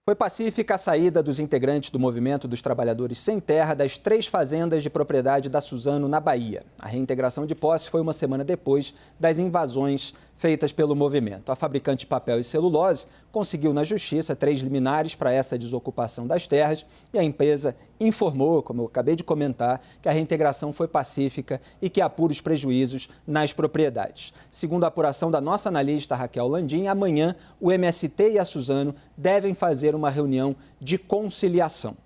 Foi pacífica a saída dos integrantes do Movimento dos Trabalhadores Sem Terra das 3 fazendas de propriedade da Suzano, na Bahia. A reintegração de posse foi uma semana depois das invasões feitas pelo movimento. A fabricante de papel e celulose conseguiu na Justiça 3 liminares para essa desocupação das terras e a empresa informou, como eu acabei de comentar, que a reintegração foi pacífica e que apura os prejuízos nas propriedades. Segundo a apuração da nossa analista Raquel Landim, amanhã o MST e a Suzano devem fazer uma reunião de conciliação.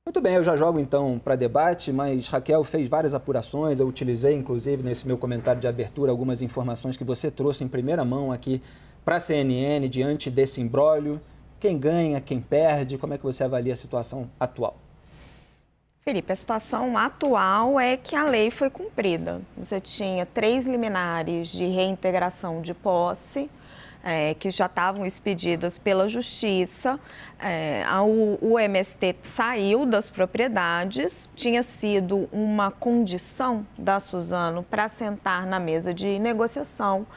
Muito bem, eu já jogo então para debate, mas Raquel fez várias apurações, eu utilizei inclusive nesse meu comentário de abertura algumas informações que você trouxe em primeira mão aqui para a CNN diante desse imbróglio. Quem ganha, quem perde, como é que você avalia a situação atual? Felipe, a situação atual é que a lei foi cumprida. Você tinha 3 liminares de reintegração de posse, que já estavam expedidas pela Justiça. O MST saiu das propriedades, tinha sido uma condição da Suzano para sentar na mesa de negociação.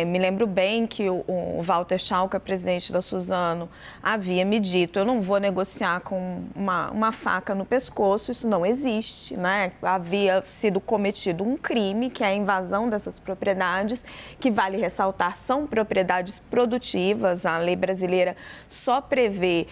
Me lembro bem que o Walter Schalka, presidente da Suzano, havia me dito: eu não vou negociar com uma faca no pescoço, isso não existe, né? Havia sido cometido um crime, que é a invasão dessas propriedades, que, vale ressaltar, são propriedades produtivas. A lei brasileira só prevê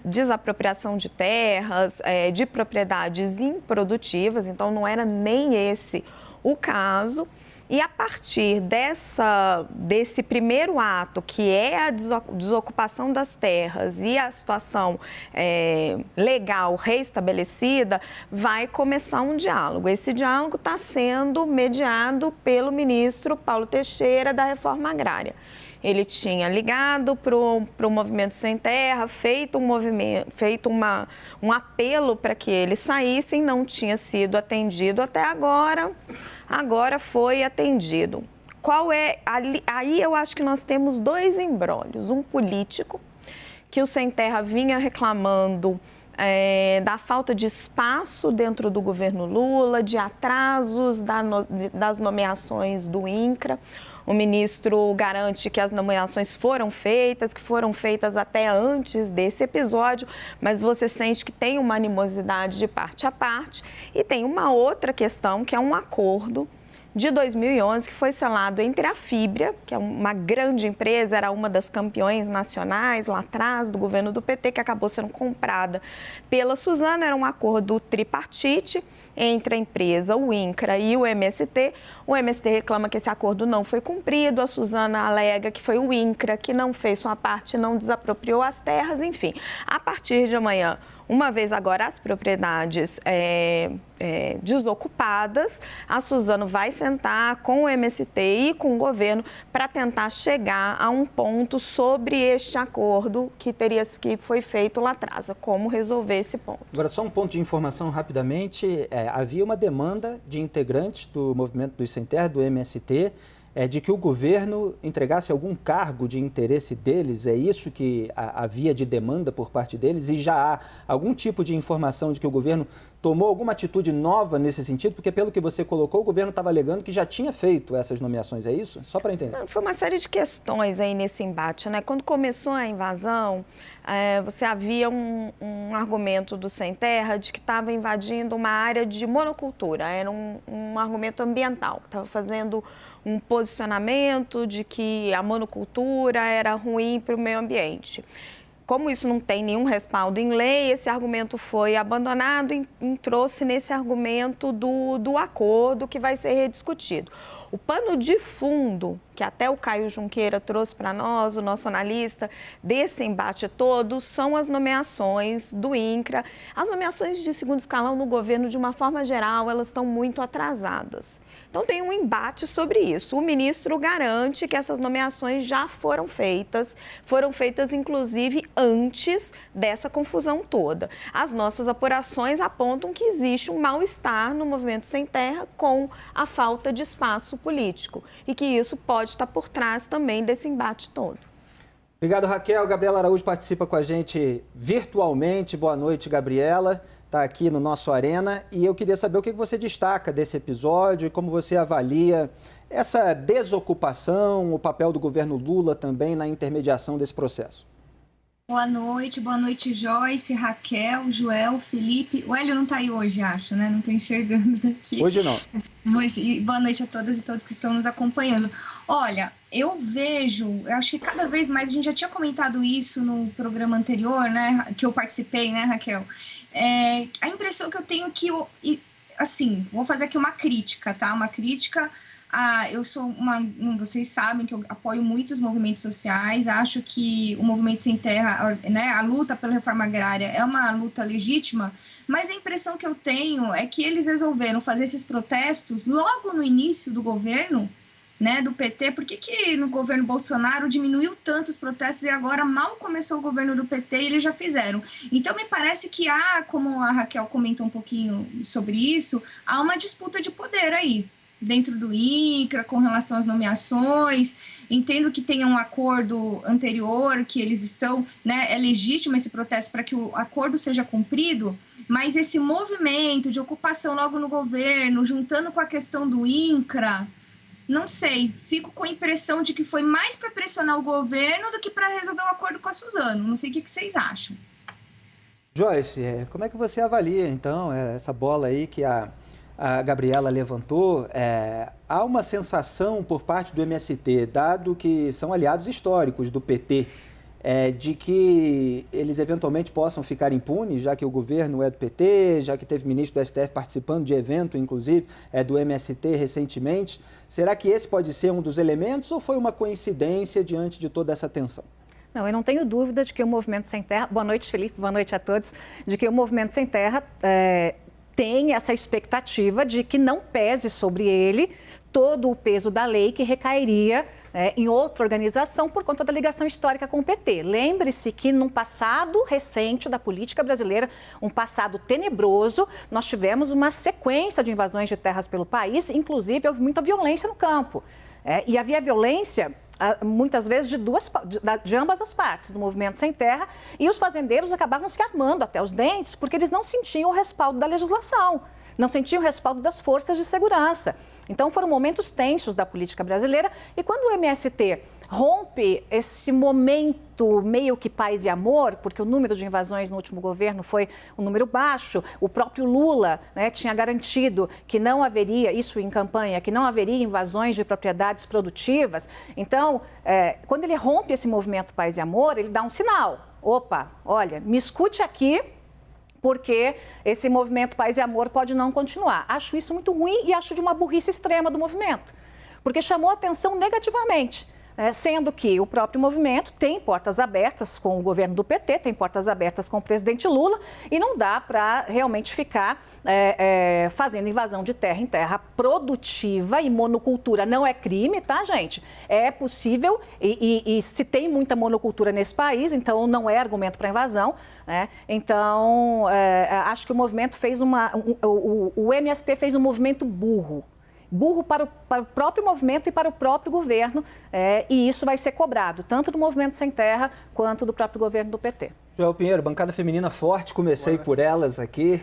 desapropriação de terras, de propriedades improdutivas, então não era nem esse o caso. E a partir desse primeiro ato, que é a desocupação das terras e a situação legal reestabelecida, vai começar um diálogo. Esse diálogo está sendo mediado pelo ministro Paulo Teixeira, da Reforma Agrária. Ele tinha ligado para o Movimento Sem Terra, feito um apelo para que eles saíssem, não tinha sido atendido até agora. Agora foi atendido. Aí eu acho que nós temos 2 imbróglios. Um político, que o Sem Terra vinha reclamando da falta de espaço dentro do governo Lula, de atrasos das nomeações do INCRA. O ministro garante que as nomeações foram feitas, que foram feitas até antes desse episódio, mas você sente que tem uma animosidade de parte a parte. E tem uma outra questão, que é um acordo de 2011, que foi selado entre a Fibria, que é uma grande empresa, era uma das campeões nacionais lá atrás do governo do PT, que acabou sendo comprada pela Suzano. Era um acordo tripartite entre a empresa, o INCRA e o MST. O MST reclama que esse acordo não foi cumprido, a Suzano alega que foi o INCRA que não fez sua parte, não desapropriou as terras, enfim. A partir de amanhã, uma vez agora as propriedades desocupadas, a Suzano vai sentar com o MST e com o governo para tentar chegar a um ponto sobre este acordo que foi feito lá atrás, como resolver esse ponto. Agora, só um ponto de informação rapidamente, havia uma demanda de integrantes do Movimento dos Sem Terra, do MST, de que o governo entregasse algum cargo de interesse deles, é isso que havia de demanda por parte deles, e já há algum tipo de informação de que o governo tomou alguma atitude nova nesse sentido? Porque, pelo que você colocou, o governo estava alegando que já tinha feito essas nomeações, é isso? Só para entender. Foi uma série de questões aí nesse embate, né? Quando começou a invasão, você havia um argumento do Sem Terra de que estava invadindo uma área de monocultura, era um argumento ambiental, estava fazendo um posicionamento de que a monocultura era ruim para o meio ambiente. Como isso não tem nenhum respaldo em lei, esse argumento foi abandonado e entrou-se nesse argumento do acordo que vai ser rediscutido. O pano de fundo, que até o Caio Junqueira trouxe para nós, o nosso analista, desse embate todo, são as nomeações do INCRA. As nomeações de segundo escalão no governo, de uma forma geral, elas estão muito atrasadas. Então, tem um embate sobre isso. O ministro garante que essas nomeações já foram feitas inclusive antes dessa confusão toda. As nossas apurações apontam que existe um mal-estar no Movimento Sem Terra com a falta de espaço político e que isso pode estar por trás também desse embate todo. Obrigado, Raquel. Gabriela Araújo participa com a gente virtualmente. Boa noite, Gabriela. Está aqui no nosso Arena. E eu queria saber o que você destaca desse episódio e como você avalia essa desocupação, o papel do governo Lula também na intermediação desse processo? Boa noite, Joyce, Raquel, Joel, Felipe. O Hélio não está aí hoje, acho, né? Não estou enxergando daqui. Hoje não. Boa noite a todas e todos que estão nos acompanhando. Olha, eu acho que cada vez mais, a gente já tinha comentado isso no programa anterior, né? Que eu participei, né, Raquel? A impressão que eu tenho que, assim, vou fazer aqui uma crítica, tá? Uma crítica. Vocês sabem que eu apoio muito os movimentos sociais, acho que o Movimento Sem Terra, né, a luta pela reforma agrária é uma luta legítima, mas a impressão que eu tenho é que eles resolveram fazer esses protestos logo no início do governo, né, do PT. Por que no governo Bolsonaro diminuiu tanto os protestos e agora mal começou o governo do PT e eles já fizeram? Então me parece que como a Raquel comentou um pouquinho sobre isso, há uma disputa de poder aí dentro do INCRA, com relação às nomeações. Entendo que tenha um acordo anterior, que eles estão, né, é legítimo esse protesto para que o acordo seja cumprido, mas esse movimento de ocupação logo no governo, juntando com a questão do INCRA, não sei, fico com a impressão de que foi mais para pressionar o governo do que para resolver o acordo com a Suzano. Não sei o que vocês acham. Joyce, como é que você avalia, então, essa bola aí que a Gabriela levantou? Há uma sensação por parte do MST, dado que são aliados históricos do PT, de que eles eventualmente possam ficar impunes, já que o governo é do PT, já que teve ministro do STF participando de evento, inclusive, do MST recentemente. Será que esse pode ser um dos elementos ou foi uma coincidência diante de toda essa tensão? Não, eu não tenho dúvida de que o Movimento Sem Terra... Boa noite, Felipe, boa noite a todos. De que o Movimento Sem Terra tem essa expectativa de que não pese sobre ele todo o peso da lei que recairia em outra organização por conta da ligação histórica com o PT. Lembre-se que num passado recente da política brasileira, um passado tenebroso, nós tivemos uma sequência de invasões de terras pelo país, inclusive houve muita violência no campo. E havia violência muitas vezes de ambas as partes do Movimento Sem Terra, e os fazendeiros acabavam se armando até os dentes porque eles não sentiam o respaldo da legislação, não sentiam o respaldo das forças de segurança. Então foram momentos tensos da política brasileira, e quando o MST rompe esse momento meio que paz e amor, porque o número de invasões no último governo foi um número baixo, o próprio Lula, né, tinha garantido que não haveria, isso em campanha, que não haveria invasões de propriedades produtivas. Então, quando ele rompe esse movimento paz e amor, ele dá um sinal. Opa, olha, me escute aqui, porque esse movimento paz e amor pode não continuar. Acho isso muito ruim e acho de uma burrice extrema do movimento, porque chamou a atenção negativamente. Sendo que o próprio movimento tem portas abertas com o governo do PT, tem portas abertas com o presidente Lula, e não dá para realmente ficar fazendo invasão de terra em terra produtiva, e monocultura não é crime, tá, gente? É possível e se tem muita monocultura nesse país, então não é argumento para invasão, né? Então, acho que o movimento fez o MST fez um movimento burro para o próprio movimento e para o próprio governo, e isso vai ser cobrado, tanto do Movimento Sem Terra quanto do próprio governo do PT. Joel Pinheiro, bancada feminina forte, comecei por elas aqui,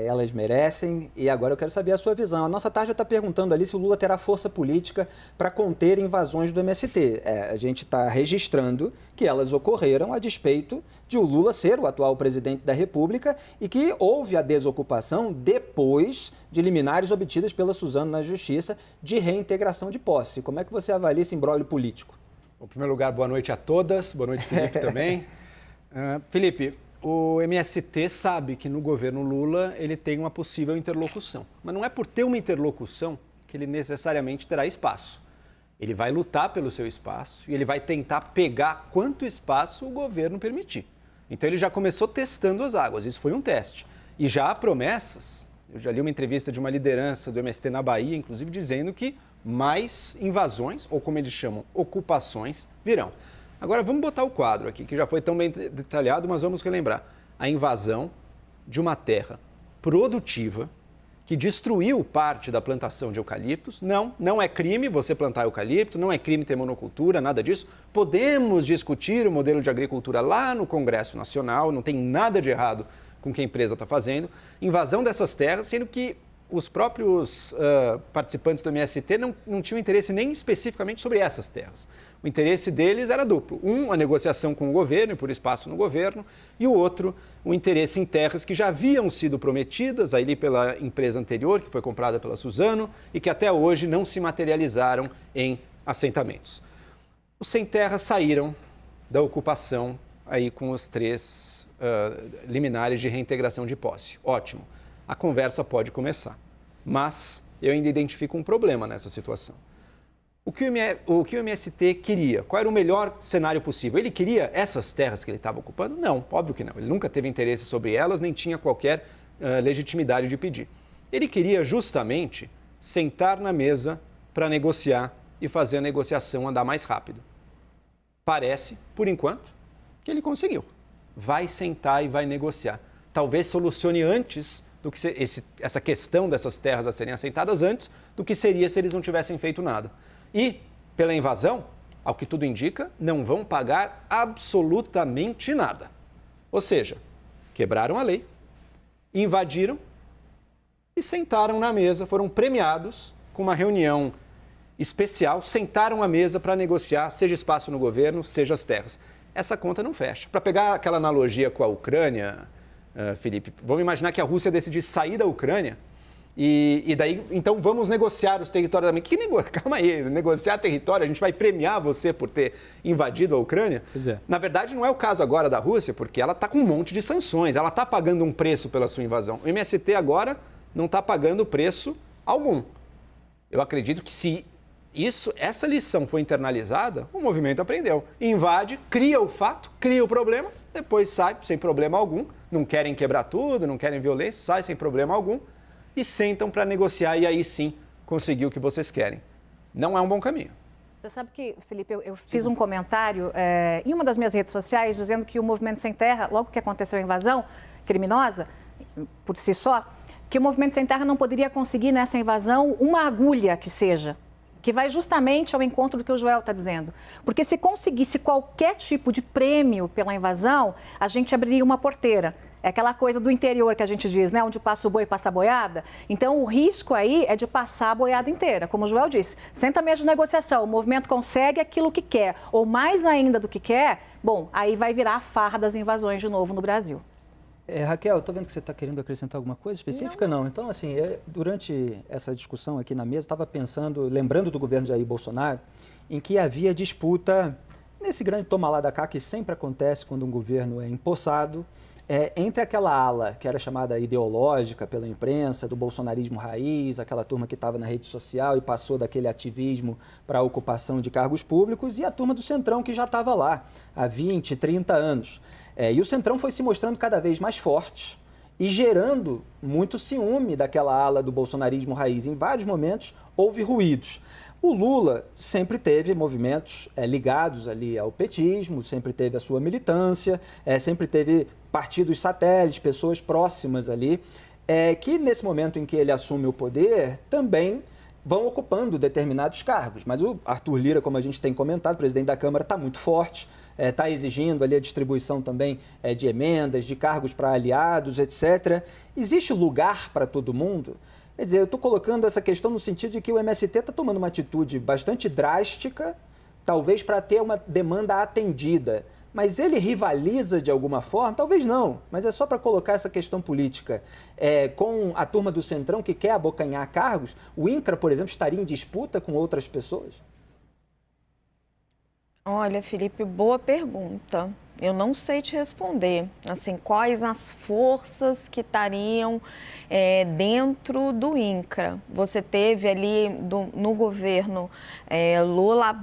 elas merecem, e agora eu quero saber a sua visão. A nossa tarde está perguntando ali se o Lula terá força política para conter invasões do MST. A gente está registrando que elas ocorreram a despeito de o Lula ser o atual presidente da República e que houve a desocupação depois de liminares obtidas pela Suzano na Justiça de reintegração de posse. Como é que você avalia esse imbróglio político? Bom, em primeiro lugar, boa noite a todas, boa noite, Felipe, também. Felipe, o MST sabe que no governo Lula ele tem uma possível interlocução, mas não é por ter uma interlocução que ele necessariamente terá espaço. Ele vai lutar pelo seu espaço e ele vai tentar pegar quanto espaço o governo permitir. Então ele já começou testando as águas, isso foi um teste. E já há promessas, eu já li uma entrevista de uma liderança do MST na Bahia, inclusive dizendo que mais invasões, ou como eles chamam, ocupações, virão. Agora, vamos botar o quadro aqui, que já foi tão bem detalhado, mas vamos relembrar. A invasão de uma terra produtiva que destruiu parte da plantação de eucaliptos. Não é crime você plantar eucalipto, não é crime ter monocultura, nada disso. Podemos discutir o modelo de agricultura lá no Congresso Nacional, não tem nada de errado com o que a empresa está fazendo. Invasão dessas terras, sendo que os próprios participantes do MST não tinham interesse nem especificamente sobre essas terras. O interesse deles era duplo. Um, a negociação com o governo e por espaço no governo, e o outro, o interesse em terras que já haviam sido prometidas ali pela empresa anterior, que foi comprada pela Suzano, e que até hoje não se materializaram em assentamentos. Os sem terra saíram da ocupação aí com os 3 liminares de reintegração de posse. Ótimo. A conversa pode começar. Mas eu ainda identifico um problema nessa situação. O que o MST queria? Qual era o melhor cenário possível? Ele queria essas terras que ele estava ocupando? Não, óbvio que não. Ele nunca teve interesse sobre elas, nem tinha qualquer legitimidade de pedir. Ele queria justamente sentar na mesa para negociar e fazer a negociação andar mais rápido. Parece, por enquanto, que ele conseguiu. Vai sentar e vai negociar. Talvez solucione antes do que essa questão dessas terras a serem assentadas antes do que seria se eles não tivessem feito nada. E, pela invasão, ao que tudo indica, não vão pagar absolutamente nada. Ou seja, quebraram a lei, invadiram e sentaram na mesa, foram premiados com uma reunião especial, sentaram à mesa para negociar, seja espaço no governo, seja as terras. Essa conta não fecha. Para pegar aquela analogia com a Ucrânia, Felipe, vamos imaginar que a Rússia decidisse sair da Ucrânia e daí, então, vamos negociar os territórios da Calma aí, negociar território, a gente vai premiar você por ter invadido a Ucrânia? Pois é. Na verdade, não é o caso agora da Rússia, porque ela está com um monte de sanções, ela está pagando um preço pela sua invasão. O MST agora não está pagando preço algum. Eu acredito que se essa lição foi internalizada, o movimento aprendeu. Invade, cria o fato, cria o problema, depois sai sem problema algum. Não querem quebrar tudo, não querem violência, sai sem problema algum e sentam para negociar e aí sim conseguir o que vocês querem. Não é um bom caminho. Você sabe que, Felipe, eu fiz um comentário em uma das minhas redes sociais dizendo que o Movimento Sem Terra, logo que aconteceu a invasão criminosa, por si só, que o Movimento Sem Terra não poderia conseguir nessa invasão uma agulha que seja, que vai justamente ao encontro do que o Joel está dizendo. Porque se conseguisse qualquer tipo de prêmio pela invasão, a gente abriria uma porteira. É aquela coisa do interior que a gente diz, né? Onde passa o boi, passa a boiada. Então, o risco aí é de passar a boiada inteira. Como o Joel disse, senta a mesa de negociação, o movimento consegue aquilo que quer, ou mais ainda do que quer, bom, aí vai virar a farra das invasões de novo no Brasil. Raquel, estou vendo que você está querendo acrescentar alguma coisa específica? Não. Então, assim, durante essa discussão aqui na mesa, estava pensando, lembrando do governo de Jair Bolsonaro, em que havia disputa, nesse grande toma lá da cá, que sempre acontece quando um governo é empossado, entre aquela ala que era chamada ideológica pela imprensa, do bolsonarismo raiz, aquela turma que estava na rede social e passou daquele ativismo para a ocupação de cargos públicos, e a turma do Centrão que já estava lá há 20, 30 anos. E o Centrão foi se mostrando cada vez mais forte e gerando muito ciúme daquela ala do bolsonarismo raiz. Em vários momentos houve ruídos. O Lula sempre teve movimentos ligados ali ao petismo, sempre teve a sua militância, sempre teve partidos satélites, pessoas próximas ali, que nesse momento em que ele assume o poder também vão ocupando determinados cargos. Mas o Arthur Lira, como a gente tem comentado, o presidente da Câmara, está muito forte, está exigindo ali a distribuição também de emendas, de cargos para aliados, etc. Existe lugar para todo mundo? Quer dizer, eu estou colocando essa questão no sentido de que o MST está tomando uma atitude bastante drástica, talvez para ter uma demanda atendida. Mas ele rivaliza de alguma forma? Talvez não, mas é só para colocar essa questão política. Com a turma do Centrão que quer abocanhar cargos, o INCRA, por exemplo, estaria em disputa com outras pessoas? Olha, Felipe, boa pergunta. Eu não sei te responder, assim, quais as forças que estariam dentro do INCRA. Você teve ali no governo Lula,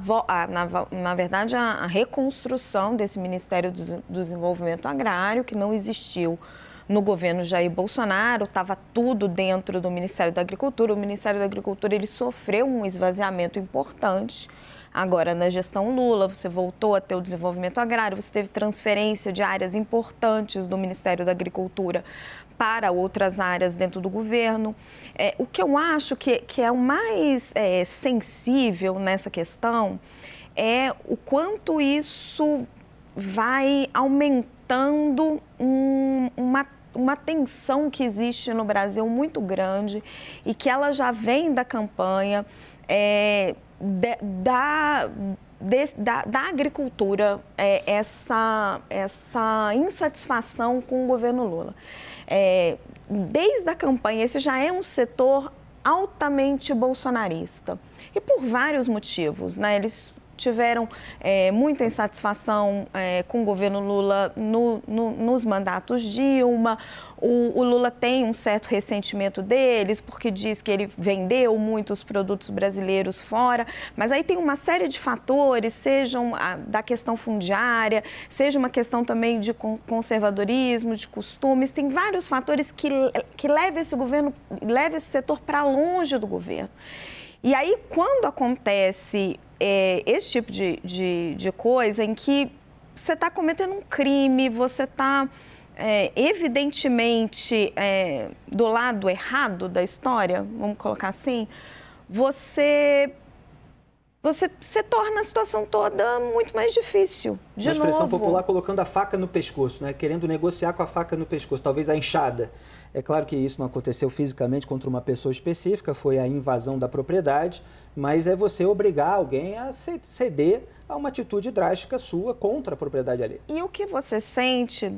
na verdade, a reconstrução desse Ministério do Desenvolvimento Agrário, que não existiu no governo Jair Bolsonaro, estava tudo dentro do Ministério da Agricultura. O Ministério da Agricultura ele sofreu um esvaziamento importante. Agora, na gestão Lula, você voltou a ter o desenvolvimento agrário, você teve transferência de áreas importantes do Ministério da Agricultura para outras áreas dentro do governo. O que eu acho que é o mais sensível nessa questão é o quanto isso vai aumentando uma uma tensão que existe no Brasil muito grande e que ela já vem da campanha da agricultura, essa insatisfação com o governo Lula. Desde a campanha, esse já é um setor altamente bolsonarista e por vários motivos, né? Eles tiveram muita insatisfação com o governo Lula nos mandatos Dilma. O Lula tem um certo ressentimento deles, porque diz que ele vendeu muitos produtos brasileiros fora, mas aí tem uma série de fatores, sejam da questão fundiária, seja uma questão também de conservadorismo, de costumes, tem vários fatores que levam esse setor para longe do governo. E aí, quando acontece esse tipo de coisa em que você está cometendo um crime, você está evidentemente do lado errado da história, vamos colocar assim, você torna a situação toda muito mais difícil. Uma expressão popular colocando a faca no pescoço, né? Querendo negociar com a faca no pescoço, talvez a enxada. É claro que isso não aconteceu fisicamente contra uma pessoa específica, foi a invasão da propriedade, mas é você obrigar alguém a ceder a uma atitude drástica sua contra a propriedade alheia. E o que você sente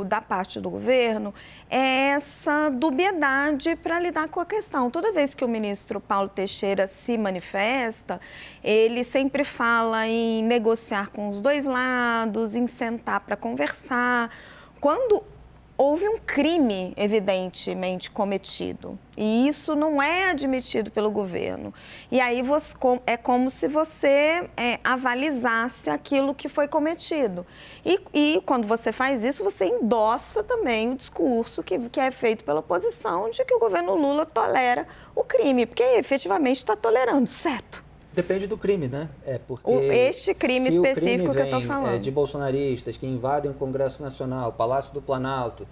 da parte do governo é essa dubiedade para lidar com a questão. Toda vez que o ministro Paulo Teixeira se manifesta, ele sempre fala em negociar com os dois lados, em sentar para conversar. Quando houve um crime, evidentemente, cometido. E isso não é admitido pelo governo. E aí é como se você avalizasse aquilo que foi cometido. E quando você faz isso, você endossa também o discurso que é feito pela oposição de que o governo Lula tolera o crime, porque efetivamente está tolerando, certo? Depende do crime, né? Porque este crime específico que eu estou falando. De bolsonaristas que invadem o Congresso Nacional, o Palácio do Planalto,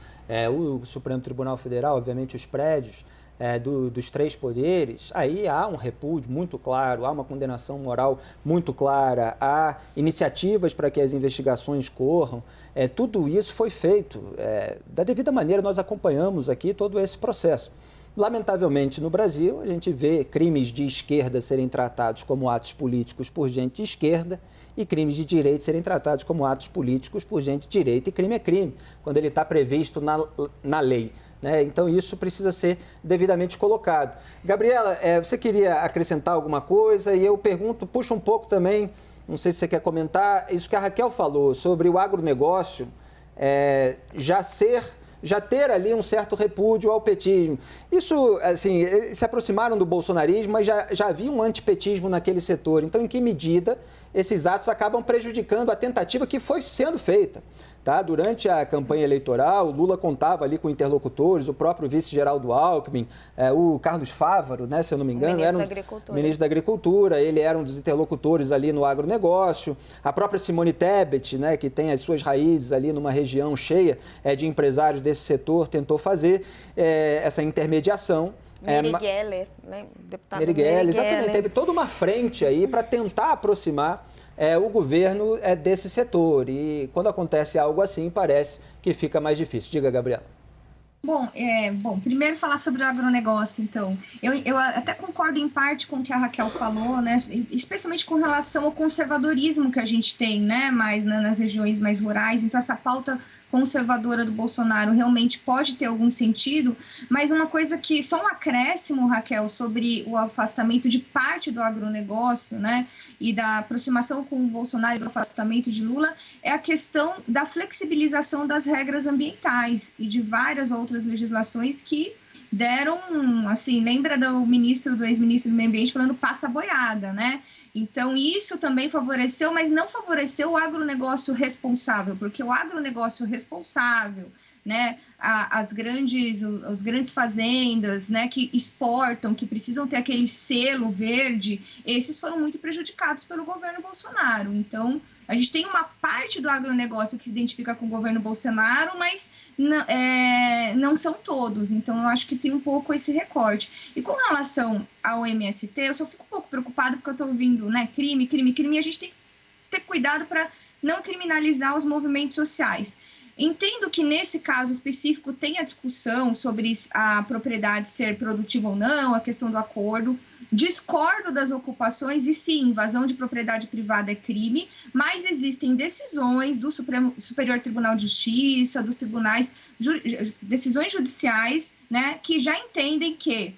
o Supremo Tribunal Federal, obviamente os prédios dos três poderes, aí há um repúdio muito claro, há uma condenação moral muito clara, há iniciativas para que as investigações corram. Tudo isso foi feito da devida maneira, nós acompanhamos aqui todo esse processo. Lamentavelmente, no Brasil, a gente vê crimes de esquerda serem tratados como atos políticos por gente de esquerda e crimes de direita serem tratados como atos políticos por gente de direita. E crime é crime, quando ele está previsto na lei, né? Então, isso precisa ser devidamente colocado. Gabriela, você queria acrescentar alguma coisa? E eu puxo um pouco também, não sei se você quer comentar, isso que a Raquel falou sobre o agronegócio já ter ali um certo repúdio ao petismo. Isso, assim, eles se aproximaram do bolsonarismo, mas já havia um antipetismo naquele setor. Então, em que medida esses atos acabam prejudicando a tentativa que foi sendo feita? Tá? Durante a campanha eleitoral, o Lula contava ali com interlocutores, o próprio vice-Geraldo Alckmin, o Carlos Fávaro, né, se eu não me engano, era ministro da Agricultura, ele era um dos interlocutores ali no agronegócio, a própria Simone Tebet, né, que tem as suas raízes ali numa região cheia de empresários desse setor, tentou fazer essa intermediação. Mary Geller, né? Deputada Mary Geller, exatamente. Teve toda uma frente aí para tentar aproximar o governo desse setor. E quando acontece algo assim, parece que fica mais difícil. Diga, Gabriela. Bom, primeiro falar sobre o agronegócio, então. Eu até concordo em parte com o que a Raquel falou, né? Especialmente com relação ao conservadorismo que a gente tem, né? Mais nas regiões mais rurais. Então, essa pauta conservadora do Bolsonaro realmente pode ter algum sentido, mas uma coisa que, só um acréscimo, Raquel, sobre o afastamento de parte do agronegócio, né? E da aproximação com o Bolsonaro e do afastamento de Lula, é a questão da flexibilização das regras ambientais e de várias outras legislações que deram, assim, lembra do ex-ministro do Meio Ambiente falando passa boiada, né? Então, isso também favoreceu, mas não favoreceu o agronegócio responsável, porque o agronegócio responsável, né, as grandes fazendas, né, que exportam, que precisam ter aquele selo verde, esses foram muito prejudicados pelo governo Bolsonaro. Então, a gente tem uma parte do agronegócio que se identifica com o governo Bolsonaro, mas não são todos. Então, eu acho que tem um pouco esse recorte. E com relação ao MST, eu só fico um pouco preocupada porque eu estou ouvindo, né, crime, e a gente tem que ter cuidado para não criminalizar os movimentos sociais. Entendo que nesse caso específico tem a discussão sobre a propriedade ser produtiva ou não, a questão do acordo. Discordo das ocupações e sim, invasão de propriedade privada é crime, mas existem decisões do Superior Tribunal de Justiça, dos tribunais, decisões judiciais, né, que já entendem que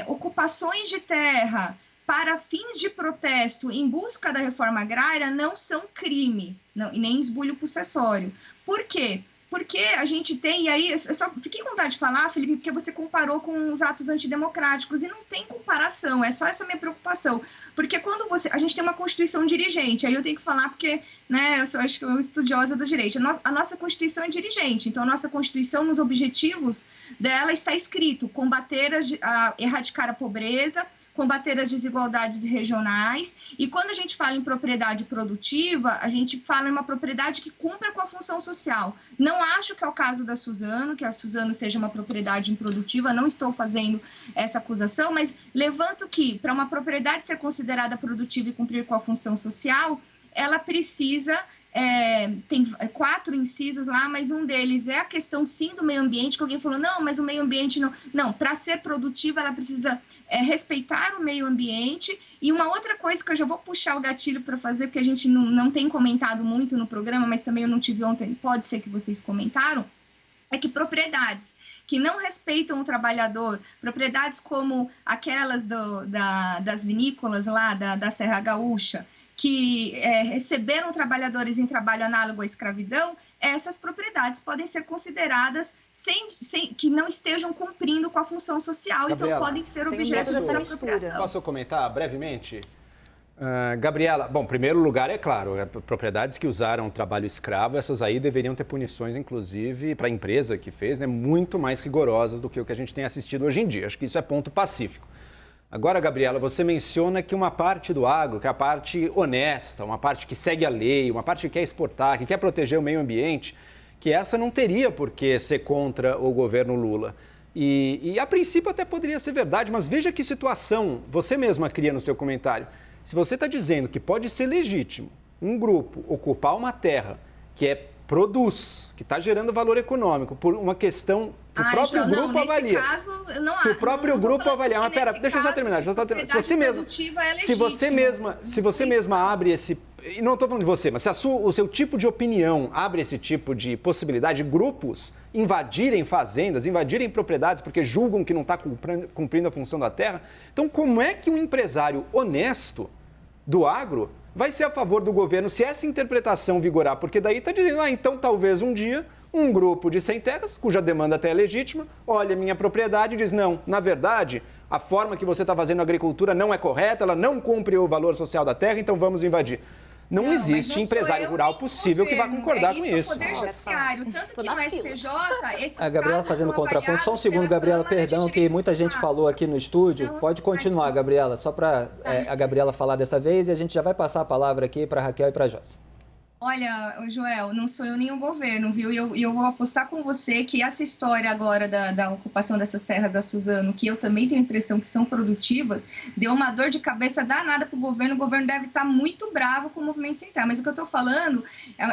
ocupações de terra para fins de protesto em busca da reforma agrária não são crime, não, e nem esbulho possessório. Por quê? Porque a gente tem, e aí, eu só fiquei com vontade de falar, Felipe, porque você comparou com os atos antidemocráticos, e não tem comparação, é só essa minha preocupação. Porque quando a gente tem uma Constituição dirigente, aí eu tenho que falar porque, né, eu acho que eu sou estudiosa do direito, a nossa Constituição é dirigente, então a nossa Constituição, nos objetivos dela, está escrito erradicar a pobreza, combater as desigualdades regionais, e quando a gente fala em propriedade produtiva, a gente fala em uma propriedade que cumpra com a função social. Não acho que é o caso da Suzano, que a Suzano seja uma propriedade improdutiva, não estou fazendo essa acusação, mas levanto que, para uma propriedade ser considerada produtiva e cumprir com a função social, ela precisa... tem 4 incisos lá, mas um deles é a questão, sim, do meio ambiente, que alguém falou, não, mas o meio ambiente não... Não, para ser produtiva, ela precisa respeitar o meio ambiente. E uma outra coisa que eu já vou puxar o gatilho para fazer, porque a gente não tem comentado muito no programa, mas também eu não tive ontem, pode ser que vocês comentaram, é que propriedades que não respeitam o trabalhador, propriedades como aquelas das vinícolas lá da Serra Gaúcha, que receberam trabalhadores em trabalho análogo à escravidão, essas propriedades podem ser consideradas que não estejam cumprindo com a função social, Gabriela, então podem ser objeto dessa apropriação. Posso comentar brevemente? Gabriela, bom, em primeiro lugar, é claro, propriedades que usaram trabalho escravo, essas aí deveriam ter punições, inclusive, para a empresa que fez, né, muito mais rigorosas do que o que a gente tem assistido hoje em dia. Acho que isso é ponto pacífico. Agora, Gabriela, você menciona que uma parte do agro, que é a parte honesta, uma parte que segue a lei, uma parte que quer exportar, que quer proteger o meio ambiente, que essa não teria por que ser contra o governo Lula. E a princípio até poderia ser verdade, mas veja que situação você mesma cria no seu comentário. Se você está dizendo que pode ser legítimo um grupo ocupar uma terra que produz, que está gerando valor econômico, por uma questão que o próprio grupo avalia. Caso, não que o próprio grupo avalia. Mas pera, deixa eu só terminar. Se você mesma abre esse... E não estou falando de você, mas se o seu tipo de opinião abre esse tipo de possibilidade de grupos invadirem fazendas, invadirem propriedades porque julgam que não está cumprindo a função da terra, então como é que um empresário honesto do agro vai ser a favor do governo se essa interpretação vigorar? Porque daí está dizendo, então talvez um dia um grupo de sem terras, cuja demanda até é legítima, olha minha propriedade e diz, não, na verdade, a forma que você está fazendo a agricultura não é correta, ela não cumpre o valor social da terra, então vamos invadir. Não existe empresário rural possível que vá concordar com isso. É o Poder Judiciário, tanto que no STJ... A Gabriela fazendo contraponto. Só um segundo, Gabriela, perdão, que muita gente falou aqui no estúdio. Pode continuar, Gabriela, só para a Gabriela falar dessa vez e a gente já vai passar a palavra aqui para a Raquel e para a Josi. Olha, Joel, não sou eu nem o governo, viu? E eu vou apostar com você que essa história agora da ocupação dessas terras da Suzano, que eu também tenho a impressão que são produtivas, deu uma dor de cabeça danada para o governo deve estar muito bravo com o movimento sem terra. Mas o que eu estou falando,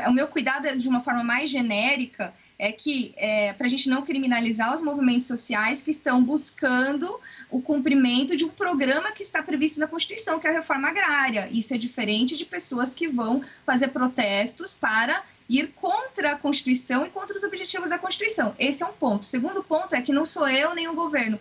o meu cuidado de uma forma mais genérica, é que, para a gente não criminalizar os movimentos sociais que estão buscando o cumprimento de um programa que está previsto na Constituição, que é a reforma agrária. Isso é diferente de pessoas que vão fazer protestos para ir contra a Constituição e contra os objetivos da Constituição. Esse é um ponto. O segundo ponto é que não sou eu nem o governo.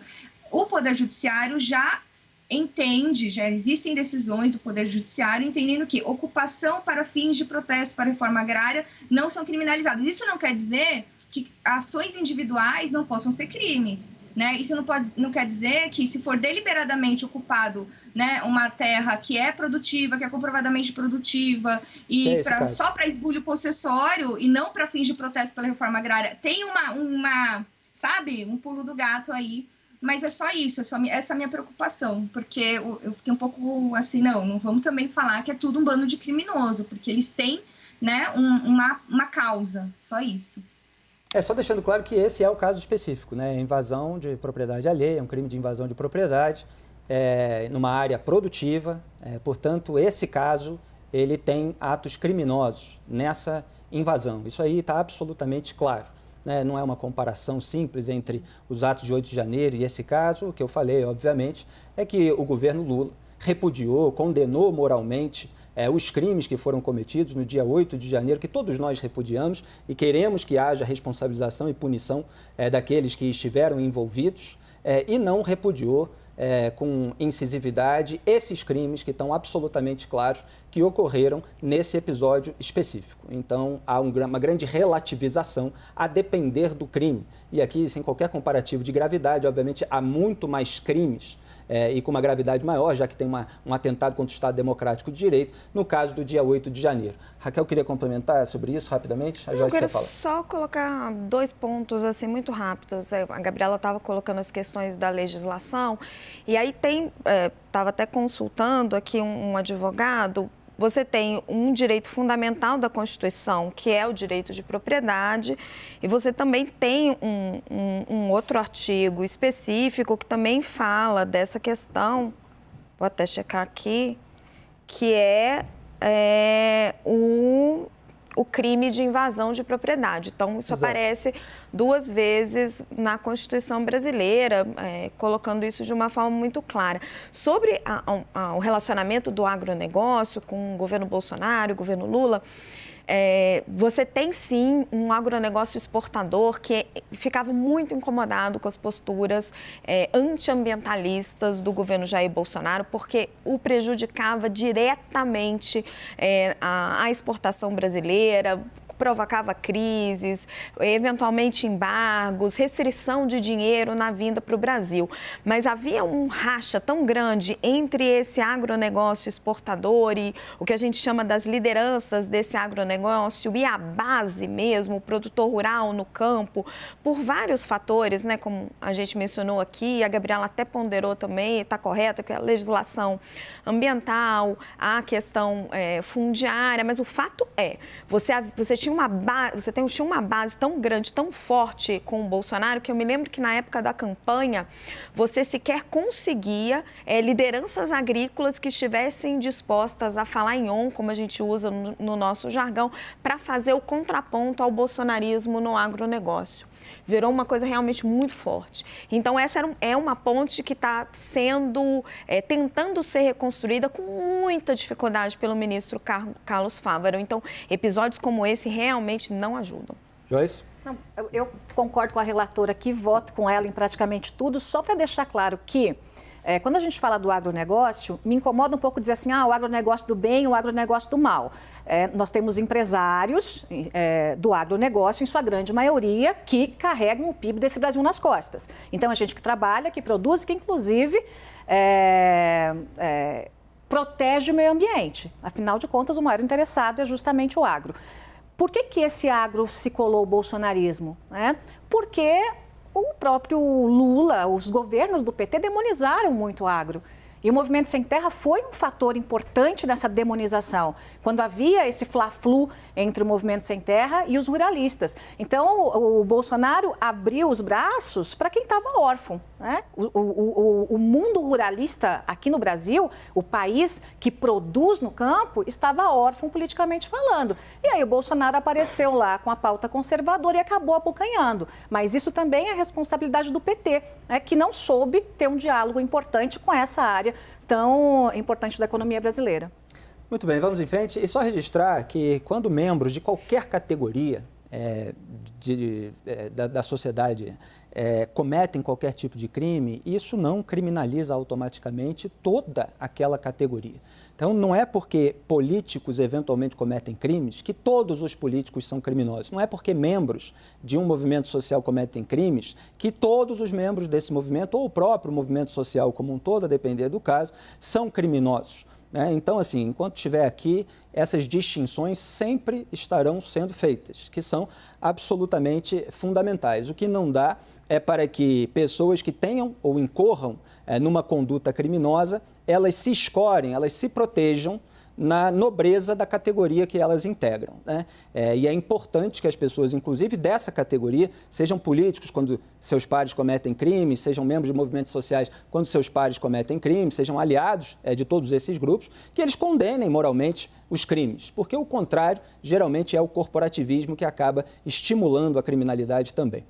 O Poder Judiciário já entende, já existem decisões do Poder Judiciário entendendo que ocupação para fins de protesto para a reforma agrária não são criminalizadas. Isso não quer dizer que ações individuais não possam ser crime, né? Isso não quer dizer que se for deliberadamente ocupado, né, uma terra que é produtiva, que é comprovadamente produtiva e só para esbulho possessório e não para fins de protesto pela reforma agrária, tem um pulo do gato aí. Mas é só isso, essa é a minha preocupação, porque eu fiquei um pouco assim, não vamos também falar que é tudo um bando de criminoso, porque eles têm, né, uma causa, só isso. Só deixando claro que esse é o caso específico, né? Invasão de propriedade alheia, um crime de invasão de propriedade numa área produtiva, portanto, esse caso ele tem atos criminosos nessa invasão. Isso aí está absolutamente claro. Né? Não é uma comparação simples entre os atos de 8 de janeiro e esse caso. O que eu falei, obviamente, é que o governo Lula repudiou, condenou moralmente os crimes que foram cometidos no dia 8 de janeiro, que todos nós repudiamos e queremos que haja responsabilização e punição daqueles que estiveram envolvidos, e não repudiou com incisividade esses crimes que estão absolutamente claros que ocorreram nesse episódio específico. Então, há uma grande relativização a depender do crime. E aqui, sem qualquer comparativo de gravidade, obviamente, há muito mais crimes e com uma gravidade maior, já que tem um atentado contra o Estado Democrático de Direito, no caso do dia 8 de janeiro. Raquel, queria complementar sobre isso rapidamente? Eu quero só colocar 2 pontos assim, muito rápidos. A Gabriela estava colocando as questões da legislação, e aí estava até consultando aqui um advogado. Você tem um direito fundamental da Constituição, que é o direito de propriedade, e você também tem um outro artigo específico que também fala dessa questão, vou até checar aqui, que é o crime de invasão de propriedade. Então, isso aparece 2 vezes na Constituição brasileira, colocando isso de uma forma muito clara. Sobre o relacionamento do agronegócio com o governo Bolsonaro, o governo Lula, você tem sim um agronegócio exportador que ficava muito incomodado com as posturas antiambientalistas do governo Jair Bolsonaro, porque o prejudicava diretamente a exportação brasileira, provocava crises, eventualmente embargos, restrição de dinheiro na vinda para o Brasil. Mas havia um racha tão grande entre esse agronegócio exportador e o que a gente chama das lideranças desse agronegócio e a base mesmo, o produtor rural no campo, por vários fatores, né, como a gente mencionou aqui, a Gabriela até ponderou também, está correta, que é a legislação ambiental, a questão fundiária, mas o fato você tinha uma base tão grande, tão forte com o Bolsonaro, que eu me lembro que na época da campanha, você sequer conseguia lideranças agrícolas que estivessem dispostas a falar em on, como a gente usa no nosso jargão, para fazer o contraponto ao bolsonarismo no agronegócio. Virou uma coisa realmente muito forte. Então, essa é uma ponte que está tentando ser reconstruída com muita dificuldade pelo ministro Carlos Fávaro. Então, episódios como esse realmente não ajudam. Joyce? Não, eu concordo com a relatora aqui, voto com ela em praticamente tudo, só para deixar claro que quando a gente fala do agronegócio, me incomoda um pouco dizer assim, o agronegócio do bem, o agronegócio do mal. Nós temos empresários do agronegócio, em sua grande maioria, que carregam o PIB desse Brasil nas costas. Então, a gente que trabalha, que produz, que inclusive protege o meio ambiente. Afinal de contas, o maior interessado é justamente o agro. Por que esse agro se colou ao bolsonarismo? Porque o próprio Lula, os governos do PT demonizaram muito o agro. E o Movimento Sem Terra foi um fator importante nessa demonização, quando havia esse fla-flu entre o Movimento Sem Terra e os ruralistas. Então, o Bolsonaro abriu os braços para quem estava órfão. Né? O mundo ruralista aqui no Brasil, o país que produz no campo, estava órfão politicamente falando. E aí o Bolsonaro apareceu lá com a pauta conservadora e acabou abocanhando. Mas isso também é responsabilidade do PT, que não soube ter um diálogo importante com essa área tão importante da economia brasileira. Muito bem, vamos em frente. E só registrar que quando membros de qualquer categoria da sociedade cometem qualquer tipo de crime, isso não criminaliza automaticamente toda aquela categoria. Então, não é porque políticos eventualmente cometem crimes que todos os políticos são criminosos. Não é porque membros de um movimento social cometem crimes que todos os membros desse movimento, ou o próprio movimento social como um todo, a depender do caso, são criminosos. Então, assim, enquanto estiver aqui, essas distinções sempre estarão sendo feitas, que são absolutamente fundamentais. O que não dá é para que pessoas que tenham ou incorram numa conduta criminosa, elas se escorem, elas se protejam na nobreza da categoria que elas integram, né? E é importante que as pessoas, inclusive dessa categoria, sejam políticos quando seus pares cometem crimes, sejam membros de movimentos sociais quando seus pares cometem crimes, sejam aliados de todos esses grupos, que eles condenem moralmente os crimes, porque o contrário geralmente é o corporativismo que acaba estimulando a criminalidade também.